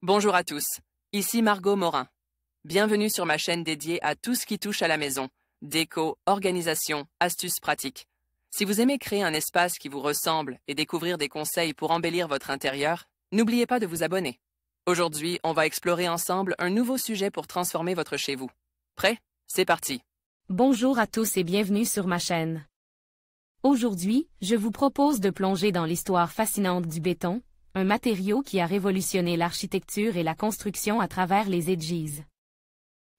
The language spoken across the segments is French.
Bonjour à tous, ici Margot Morin. Bienvenue sur ma chaîne dédiée à tout ce qui touche à la maison, déco, organisation, astuces pratiques. Si vous aimez créer un espace qui vous ressemble et découvrir des conseils pour embellir votre intérieur, n'oubliez pas de vous abonner. Aujourd'hui, on va explorer ensemble un nouveau sujet pour transformer votre chez vous. Prêt? C'est parti! Bonjour à tous et bienvenue sur ma chaîne. Aujourd'hui, je vous propose de plonger dans l'histoire fascinante du béton, un matériau qui a révolutionné l'architecture et la construction à travers les ages.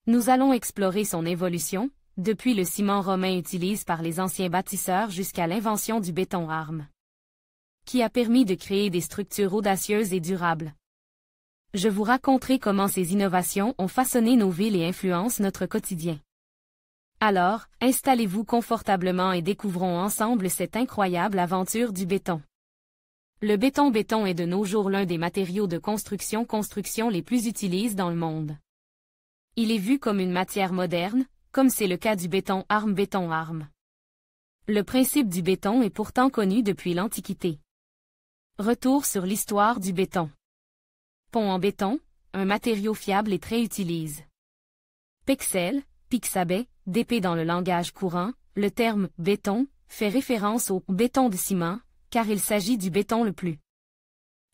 Nous allons explorer son évolution, depuis le ciment romain utilisé par les anciens bâtisseurs jusqu'à l'invention du béton arme, qui a permis de créer des structures audacieuses et durables. Je vous raconterai comment ces innovations ont façonné nos villes et influencent notre quotidien. Alors, installez-vous confortablement et découvrons ensemble cette incroyable aventure du béton. Le béton est de nos jours l'un des matériaux de construction les plus utilisés dans le monde. Il est vu comme une matière moderne, comme c'est le cas du béton arme. Le principe du béton est pourtant connu depuis l'Antiquité. Retour sur l'histoire du béton. Pont en béton, un matériau fiable et très utilisé. Pexel, pixabay, d'épée dans le langage courant, le terme « béton » fait référence au « béton de ciment », car il s'agit du béton le plus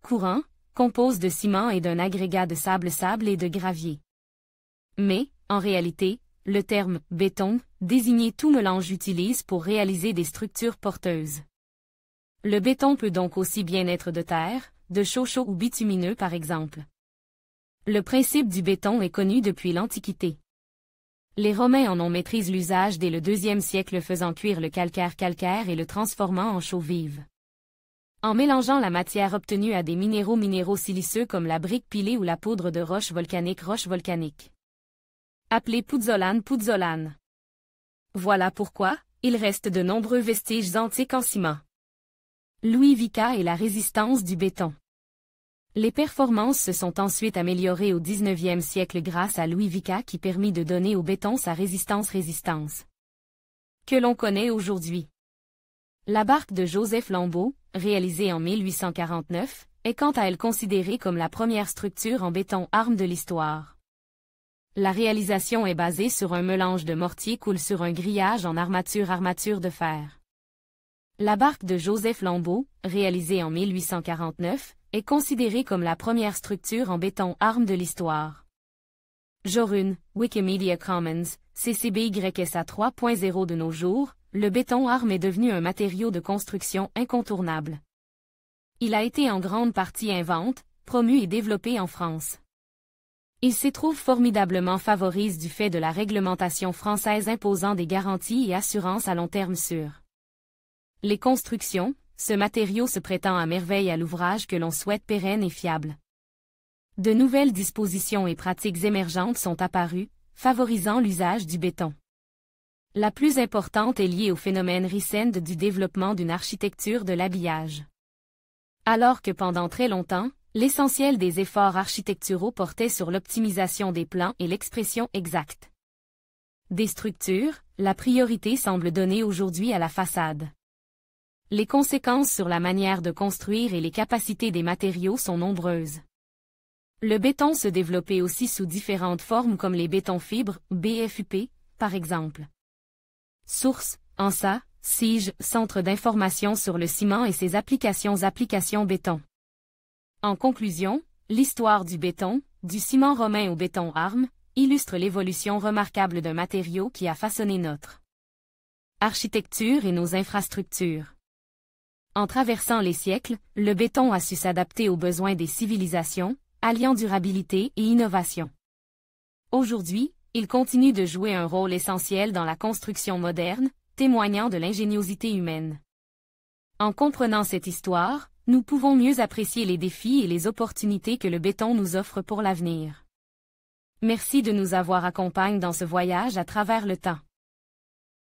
courant, compose de ciment et d'un agrégat de sable et de gravier. Mais, en réalité, le terme « béton » désignait tout mélange utilisé pour réaliser des structures porteuses. Le béton peut donc aussi bien être de terre, de chaux ou bitumineux par exemple. Le principe du béton est connu depuis l'Antiquité. Les Romains en ont maîtrisé l'usage dès le IIe siècle faisant cuire le calcaire et le transformant en chaux vive. En mélangeant la matière obtenue à des minéraux siliceux comme la brique pilée ou la poudre de roche volcanique. Appelée pouzzolane. Voilà pourquoi, il reste de nombreux vestiges antiques en ciment. Louis Vicat et la résistance du béton. Les performances se sont ensuite améliorées au XIXe siècle grâce à Louis Vicat qui permit de donner au béton sa résistance que l'on connaît aujourd'hui. La barque de Joseph Lambeau, réalisée en 1849, est quant à elle considérée comme la première structure en béton arme de l'histoire. La réalisation est basée sur un mélange de mortier coule sur un grillage en armature de fer. La barque de Joseph Lambeau, réalisée en 1849, est considérée comme la première structure en béton arme de l'histoire. Jorun, Wikimedia Commons, CC BY SA 3.0 De nos jours, le béton arme est devenu un matériau de construction incontournable. Il a été en grande partie inventé, promu et développé en France. Il s'y trouve formidablement favorisé du fait de la réglementation française imposant des garanties et assurances à long terme sur les constructions. Ce matériau se prétend à merveille à l'ouvrage que l'on souhaite pérenne et fiable. De nouvelles dispositions et pratiques émergentes sont apparues, favorisant l'usage du béton. La plus importante est liée au phénomène recent du développement d'une architecture de l'habillage. Alors que pendant très longtemps, l'essentiel des efforts architecturaux portait sur l'optimisation des plans et l'expression exacte des structures, la priorité semble donnée aujourd'hui à la façade. Les conséquences sur la manière de construire et les capacités des matériaux sont nombreuses. Le béton se développait aussi sous différentes formes comme les bétons fibres, BFUP, par exemple. Source, ANSA, SIGE, Centre d'information sur le ciment et ses applications béton. En conclusion, l'histoire du béton, du ciment romain au béton arme, illustre l'évolution remarquable d'un matériau qui a façonné notre architecture et nos infrastructures. En traversant les siècles, le béton a su s'adapter aux besoins des civilisations, alliant durabilité et innovation. Aujourd'hui, il continue de jouer un rôle essentiel dans la construction moderne, témoignant de l'ingéniosité humaine. En comprenant cette histoire, nous pouvons mieux apprécier les défis et les opportunités que le béton nous offre pour l'avenir. Merci de nous avoir accompagnés dans ce voyage à travers le temps.